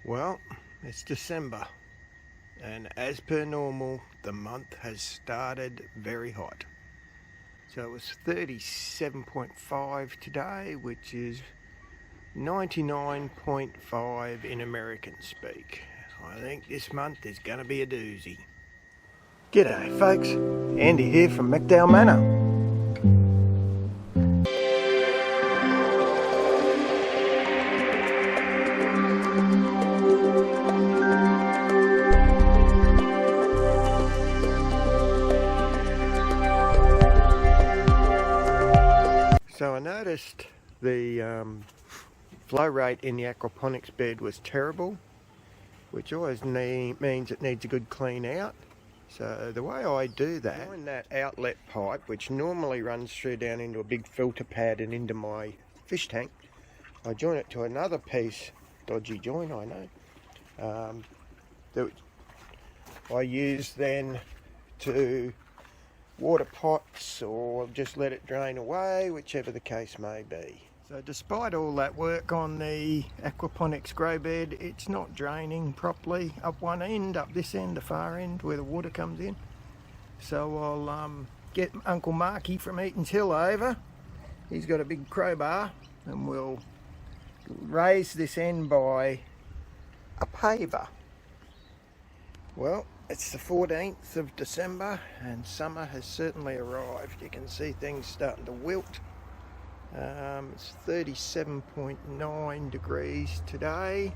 Well, it's December, and as per normal, the month has started very hot. So it was 37.5 today, which is 99.5 in American speak. I think this month is going to be a doozy. G'day folks, Andy here from McDowell Manor. So I noticed the flow rate in the aquaponics bed was terrible, which always means it needs a good clean out. So the way I do that, join that outlet pipe, which normally runs through down into a big filter pad and into my fish tank, I join it to another piece, dodgy joint I know, that I use then to water pots or just let it drain away, whichever the case may be. So despite all that work on the aquaponics grow bed, it's not draining properly up one end, up this end, the far end where the water comes in. So I'll get Uncle Marky from Eaton's Hill over. He's got a big crowbar and we'll raise this end by a paver. Well, it's the 14th of December and summer has certainly arrived. You can see things starting to wilt. It's 37.9 degrees today,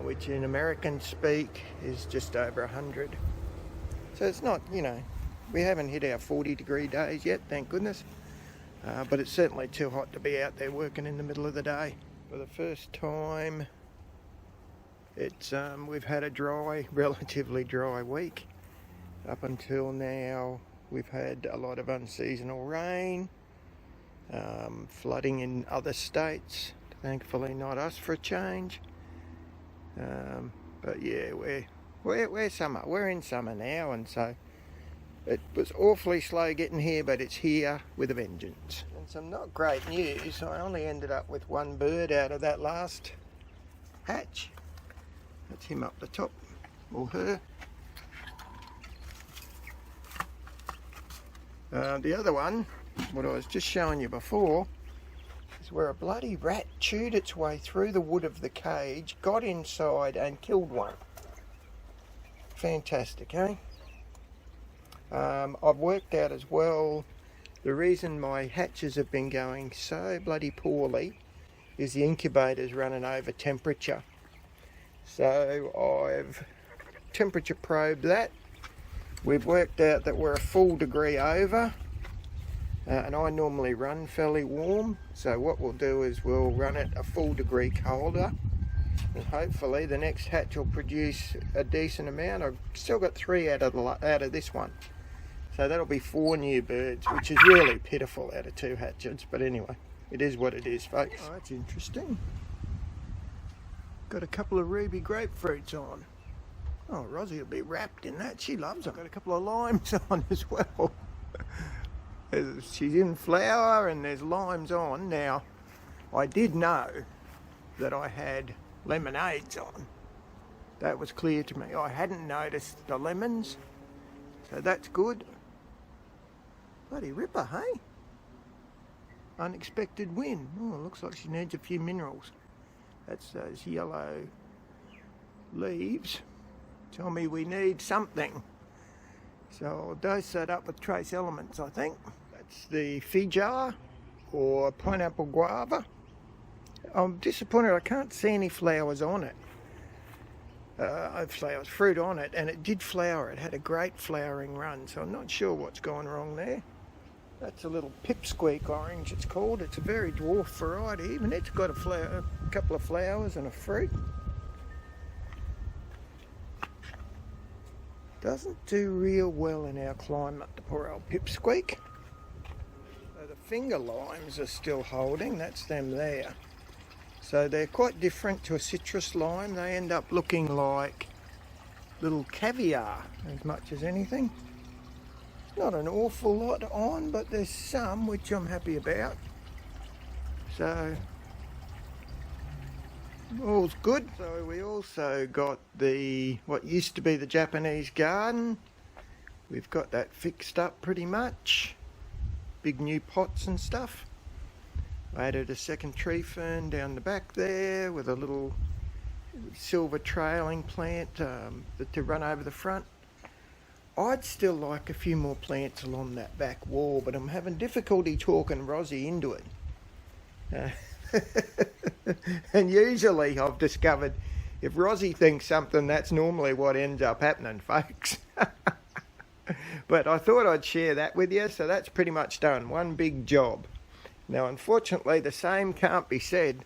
which in American speak is just over 100. So it's not, we haven't hit our 40-degree days yet, thank goodness. But it's certainly too hot to be out there working in the middle of the day. For the first time, we've had a relatively dry week. Up until now, we've had a lot of unseasonal rain, flooding in other states. Thankfully, not us for a change. But yeah, we're summer. We're in summer now, and so it was awfully slow getting here, but it's here with a vengeance. And some not great news. I only ended up with one bird out of that last hatch. That's him up the top, or her. The other one, what I was just showing you before, is where a bloody rat chewed its way through the wood of the cage, got inside and killed one. Fantastic, eh? I've worked out as well, the reason my hatches have been going so bloody poorly is the incubator's running over temperature. So I've temperature probed that. We've worked out that we're a full degree over, and I normally run fairly warm. So what we'll do is we'll run it a full degree colder, and hopefully the next hatch will produce a decent amount. I've still got 3 out of this one, so that'll be 4 new birds, which is really pitiful out of 2 hatches. But anyway, it is what it is, folks. Oh, that's interesting. Got a couple of ruby grapefruits on. Oh, Rosie will be wrapped in that. She loves them. Got a couple of limes on as well. She's in flower and there's limes on. Now, I did know that I had lemonades on. That was clear to me. I hadn't noticed the lemons, so that's good. Bloody ripper, hey? Unexpected win. Oh, looks like she needs a few minerals. That's those yellow leaves. Tell me we need something. So I'll dose that up with trace elements, I think. That's the Fijar, or pineapple guava. I'm disappointed I can't see any flowers on it. Fruit on it, and it did flower. It had a great flowering run, so I'm not sure what's gone wrong there. That's a little pipsqueak orange, it's called. It's a very dwarf variety. Even it's got a couple of flowers and a fruit. Doesn't do real well in our climate, the poor old pipsqueak. So the finger limes are still holding, that's them there. So they're quite different to a citrus lime. They end up looking like little caviar as much as anything. Not an awful lot on, but there's some which I'm happy about. So all's good. So we also got what used to be the Japanese garden. We've got that fixed up pretty much. Big new pots and stuff. I added a second tree fern down the back there with a little silver trailing plant to run over the front. I'd still like a few more plants along that back wall, but I'm having difficulty talking Ozzie into it. And usually I've discovered if Ozzie thinks something, that's normally what ends up happening, folks. But I thought I'd share that with you, so that's pretty much done. One big job. Now, unfortunately, the same can't be said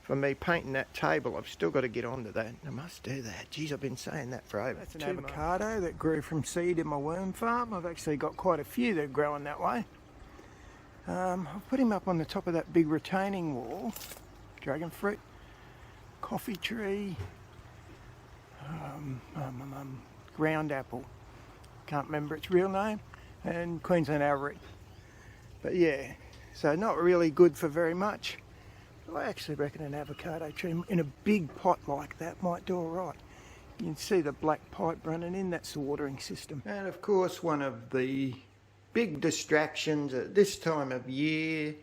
for me painting that table. I've still got to get onto that. I must do that. Geez, I've been saying that for over 2 months. That's an avocado that grew from seed in my worm farm. I've actually got quite a few that are growing that way. I've put him up on the top of that big retaining wall. Dragon fruit, coffee tree, ground apple. Can't remember its real name. And Queensland Alaric. But yeah, so not really good for very much. I actually reckon an avocado tree in a big pot like that might do all right. You can see the black pipe running in, that's the watering system. And of course, one of the big distractions at this time of year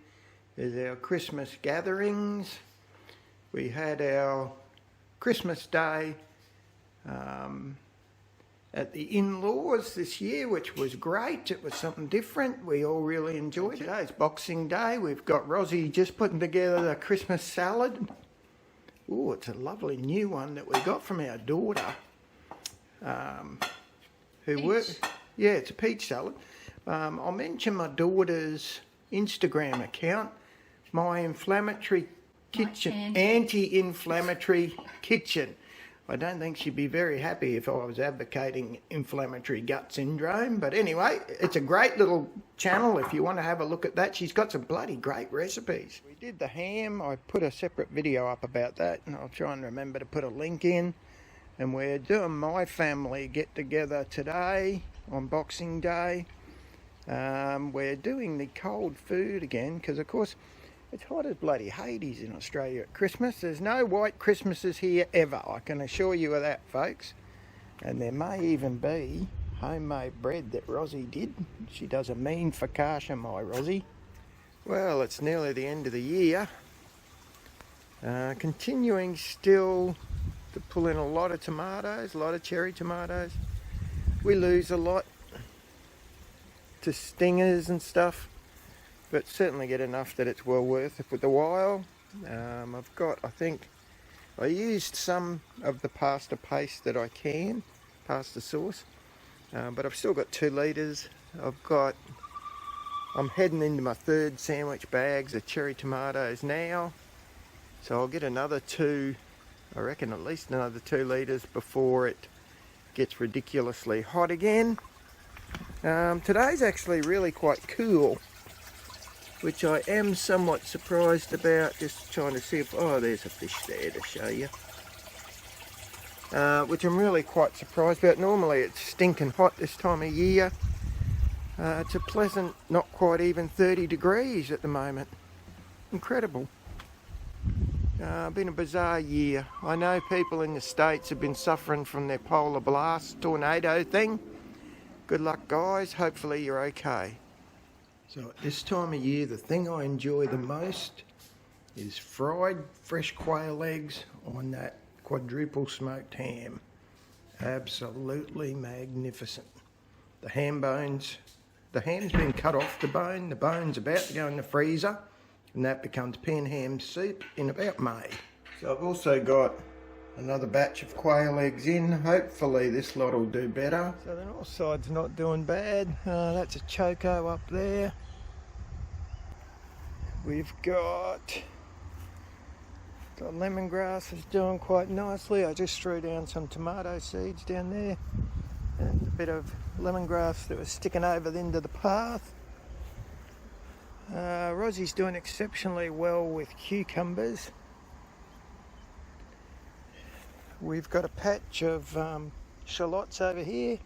is our Christmas gatherings. We had our Christmas Day at the in-laws this year, which was great. It was something different. We all really enjoyed it. Today's Boxing Day. We've got Ozzie just putting together the Christmas salad. Oh, it's a lovely new one that we got from our daughter. Yeah, it's a peach salad. I'll mention my daughter's Instagram account, My Inflammatory Kitchen, Anti-Inflammatory Kitchen. I don't think she'd be very happy if I was advocating inflammatory gut syndrome. But anyway, it's a great little channel if you want to have a look at that. She's got some bloody great recipes. We did the ham. I put a separate video up about that, and I'll try and remember to put a link in. And we're doing my family get together today on Boxing Day. We're doing the cold food again because, of course, it's hot as bloody Hades in Australia at Christmas. There's no white Christmases here ever, I can assure you of that, folks. And there may even be homemade bread that Ozzie did. She does a mean focaccia, my Ozzie. Well, it's nearly the end of the year. Continuing still to pull in a lot of tomatoes, a lot of cherry tomatoes. We lose a lot to stingers and stuff, but certainly get enough that it's well worth it with the while. I've got, I think, I used some of the pasta paste that I can, pasta sauce, but I've still got 2 litres. I'm heading into my 3rd sandwich bags of cherry tomatoes now, so I'll get another 2, I reckon at least another 2 litres before it gets ridiculously hot again. Today's actually really quite cool, which I am somewhat surprised about. Just trying to see if, oh, there's a fish there to show you. Which I'm really quite surprised about. Normally it's stinking hot this time of year. It's a pleasant, not quite even 30 degrees at the moment. Incredible. Been a bizarre year. I know people in the States have been suffering from their polar blast tornado thing. Good luck, guys. Hopefully you're okay. So at this time of year, the thing I enjoy the most is fried fresh quail eggs on that quadruple smoked ham. Absolutely magnificent. The ham bones, the ham's been cut off the bone's about to go in the freezer, and that becomes pan ham soup in about May. So I've also got another batch of quail eggs in. Hopefully this lot will do better. So the north side's not doing bad. That's a choco up there. We've got lemongrass is doing quite nicely. I just threw down some tomato seeds down there and a bit of lemongrass that was sticking over the end of the path. Rozzie's doing exceptionally well with cucumbers. We've got a patch of shallots over here.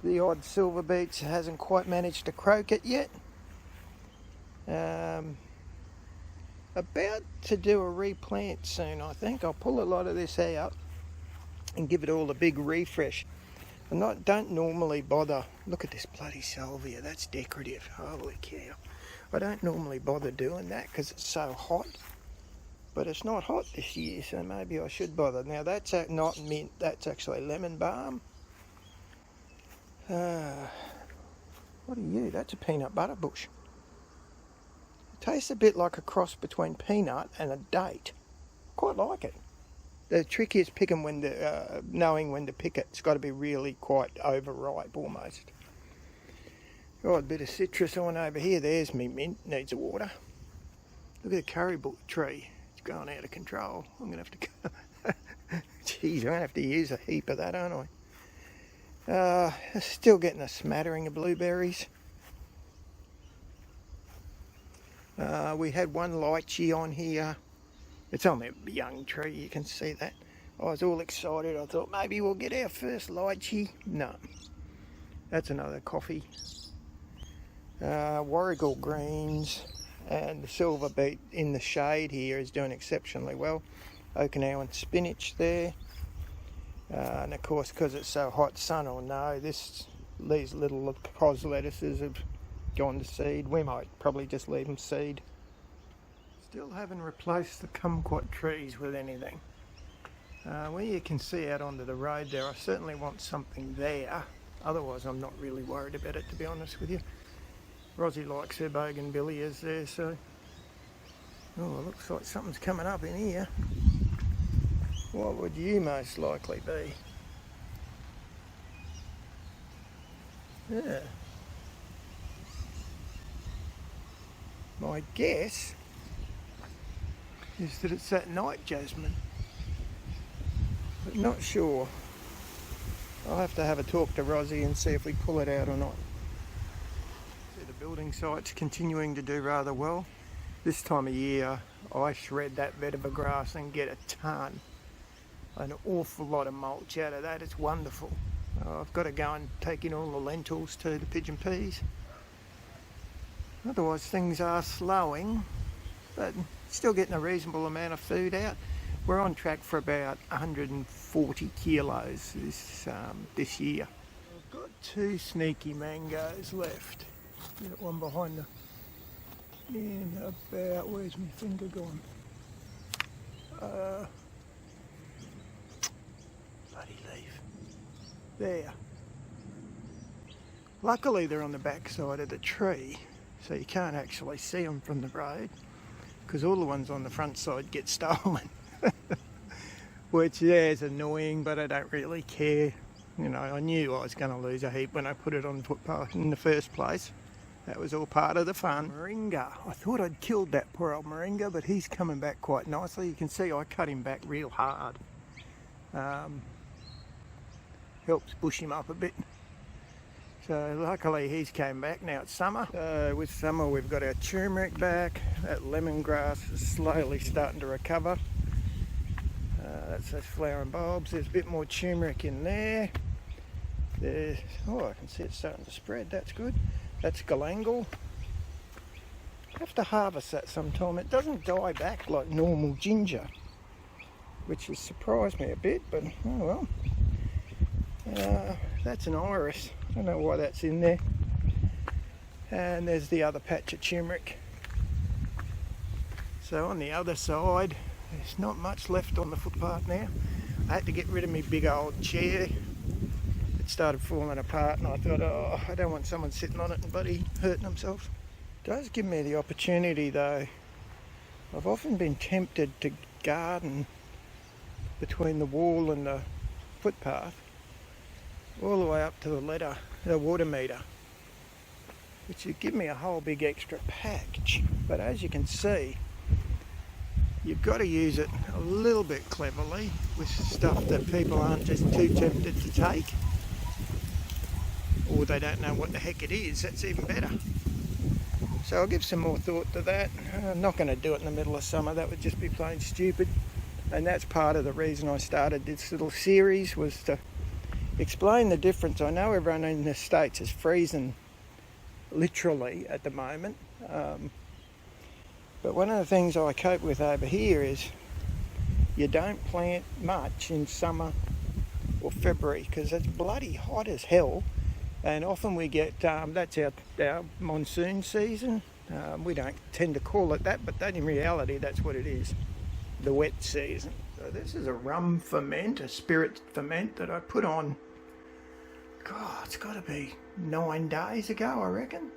The odd silver beets hasn't quite managed to croak it yet. about to do a replant soon, I think. I'll pull a lot of this out and give it all a big refresh. I don't normally bother. Look at this bloody salvia, that's decorative. Holy cow. I don't normally bother doing that because it's so hot. But it's not hot this year, so maybe I should bother. Now that's not mint, that's actually lemon balm. What are you? That's a peanut butter bush. It tastes a bit like a cross between peanut and a date. Quite like it. The trick is picking knowing when to pick it. It's got to be really quite overripe almost. Got a bit of citrus on over here. There's me mint, needs the water. Look at the curry tree. It's going out of control. I'm going to have to go. Jeez, I'm going to have to use a heap of that, aren't I? Still getting a smattering of blueberries. We had one lychee on here. It's only a young tree, you can see that. I was all excited. I thought maybe we'll get our first lychee. No, that's another coffee. Warrigal greens and the silver beet in the shade here is doing exceptionally well. Okinawan spinach there. And of course, because it's so hot, sun or no, these little cos lettuces have gone to seed. We might probably just leave them seed. Still haven't replaced the kumquat trees with anything. Where you can see out onto the road there, I certainly want something there. Otherwise, I'm not really worried about it, to be honest with you. Ozzie likes her bougainvilleas there, so... Oh, it looks like something's coming up in here. What would you most likely be? Yeah. My guess is that it's that night jasmine, but not sure. I'll have to have a talk to Ozzie and see if we pull it out or not. See, the building site's continuing to do rather well. This time of year I shred that vetiver grass and get a ton, an awful lot of mulch out of that. It's wonderful. I've got to go and take in all the lentils too, the pigeon peas. Otherwise things are slowing, but still getting a reasonable amount of food out. We're on track for about 140 kilos this year. I've got 2 sneaky mangoes left. That one behind the... in about... where's my finger gone? Bloody leaf. There. Luckily they're on the back side of the tree, so you can't actually see them from the road, because all the ones on the front side get stolen. Which, yeah, is annoying, but I don't really care. You know, I knew I was going to lose a heap when I put it on the footpath in the first place. That was all part of the fun. Moringa. I thought I'd killed that poor old moringa, but he's coming back quite nicely. You can see I cut him back real hard. Helps bush him up a bit. So luckily he's came back. Now it's summer. With summer we've got our turmeric back. That lemongrass is slowly starting to recover. That's those flowering bulbs. There's a bit more turmeric in there. Oh, I can see it's starting to spread. That's good. That's galangal. Have to harvest that sometime. It doesn't die back like normal ginger, which has surprised me a bit, but oh well. That's an iris. I don't know why that's in there. And there's the other patch of turmeric. So on the other side, there's not much left on the footpath now. I had to get rid of my big old chair. It started falling apart and I thought, oh, I don't want someone sitting on it and bloody hurting themselves. It does give me the opportunity though. I've often been tempted to garden between the wall and the footpath, all the way up to the water meter, which would give me a whole big extra patch. But as you can see, you've got to use it a little bit cleverly with stuff that people aren't just too tempted to take, or they don't know what the heck it is. That's even better. So I'll give some more thought to that. I'm not going to do it in the middle of summer. That would just be plain stupid. And that's part of the reason I started this little series, was to explain the difference. I know everyone in the States is freezing literally at the moment. But one of the things I cope with over here is you don't plant much in summer or February because it's bloody hot as hell, and often we get that's our monsoon season. We don't tend to call it that, but that in reality that's what it is, the wet season. So this is a rum ferment, a spirit ferment that I put on, God, it's got to be 9 days ago, I reckon.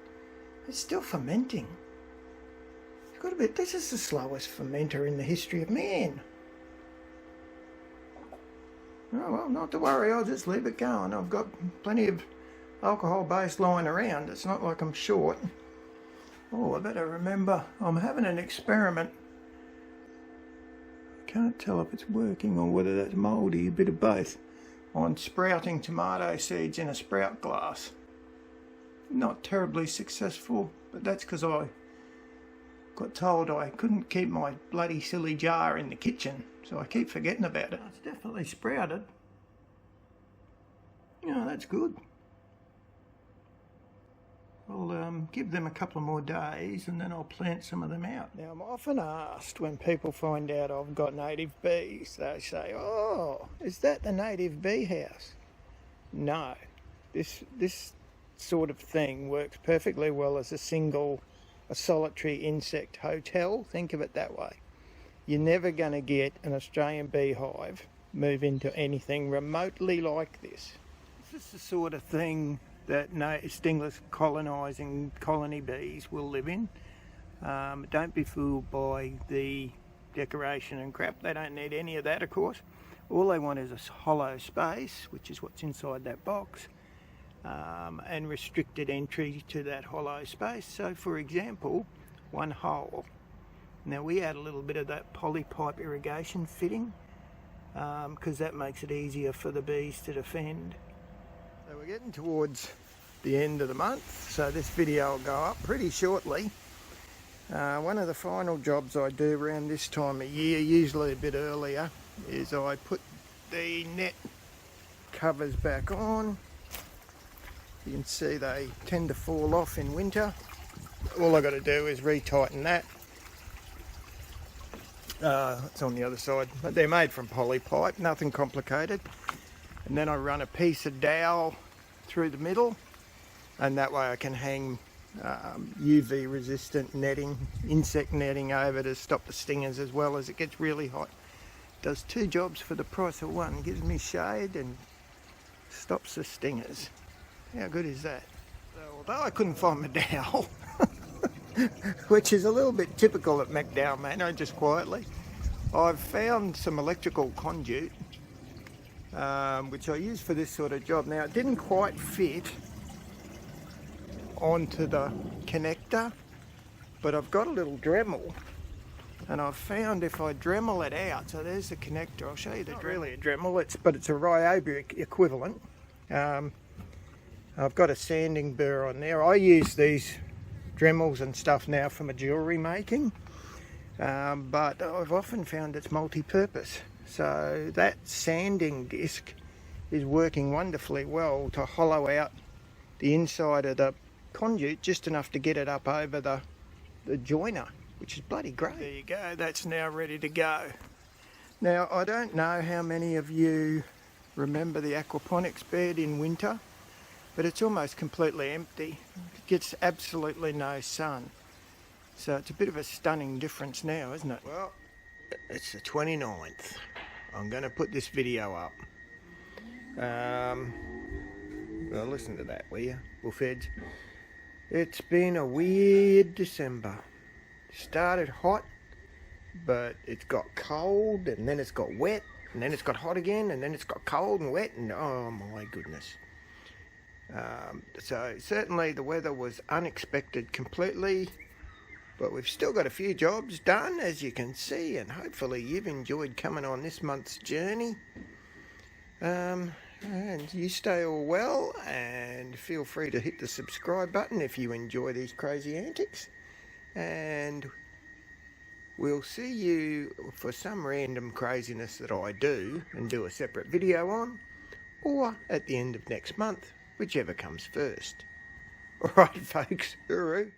It's still fermenting. It's got to be. This is the slowest fermenter in the history of man. Oh well, not to worry, I'll just leave it going. I've got plenty of alcohol base lying around. It's not like I'm short. Oh, I better remember, I'm having an experiment. I can't tell if it's working or whether that's mouldy, a bit of both, on sprouting tomato seeds in a sprout glass. Not terribly successful, but that's because I got told I couldn't keep my bloody silly jar in the kitchen, so I keep forgetting about it. It's definitely sprouted. Yeah, that's good. I'll give them a couple of more days and then I'll plant some of them out. Now, I'm often asked when people find out I've got native bees, they say, "Oh, is that the native bee house?" No, this sort of thing works perfectly well as a solitary insect hotel. Think of it that way. You're never going to get an Australian beehive move into anything remotely like this. This is the sort of thing that stingless colonising colony bees will live in. Don't be fooled by the decoration and crap. They don't need any of that, of course. All they want is a hollow space, which is what's inside that box, and restricted entry to that hollow space. So, for example, one hole. Now, we add a little bit of that polypipe irrigation fitting because that makes it easier for the bees to defend. So we're getting towards the end of the month, so this video will go up pretty shortly. One of the final jobs I do around this time of year, usually a bit earlier, is I put the net covers back on. You can see they tend to fall off in winter. All I've got to do is retighten that. It's on the other side, but they're made from polypipe, nothing complicated. And then I run a piece of dowel through the middle, and that way I can hang UV resistant netting, insect netting over to stop the stingers as well as it gets really hot. Does two jobs for the price of one. Gives me shade and stops the stingers. How good is that? So, although I couldn't find my dowel, which is a little bit typical at McDowell Manor, just quietly, I've found some electrical conduit which I use for this sort of job. Now, it didn't quite fit onto the connector, but I've got a little Dremel, and I've found if I Dremel it out, so there's the connector, I'll show you the Dremel. Not really a Dremel, but it's a Ryobi equivalent. I've got a sanding burr on there. I use these Dremels and stuff now for my jewellery making, but I've often found it's multi-purpose. So that sanding disc is working wonderfully well to hollow out the inside of the conduit just enough to get it up over the joiner, which is bloody great. There you go, that's now ready to go. Now, I don't know how many of you remember the aquaponics bed in winter, but it's almost completely empty. It gets absolutely no sun. So it's a bit of a stunning difference now, isn't it? Well, it's the 29th. I'm going to put this video up. Well, listen to that, will you, bullfeds? It's been a weird December. Started hot, but it's got cold, and then it's got wet, and then it's got hot again, and then it's got cold and wet, and oh my goodness. So certainly the weather was unexpected completely, but we've still got a few jobs done, as you can see, and hopefully you've enjoyed coming on this month's journey. And you stay all well, and feel free to hit the subscribe button if you enjoy these crazy antics. And we'll see you for some random craziness that I do and do a separate video on, or at the end of next month, whichever comes first. Alright folks, hooroo.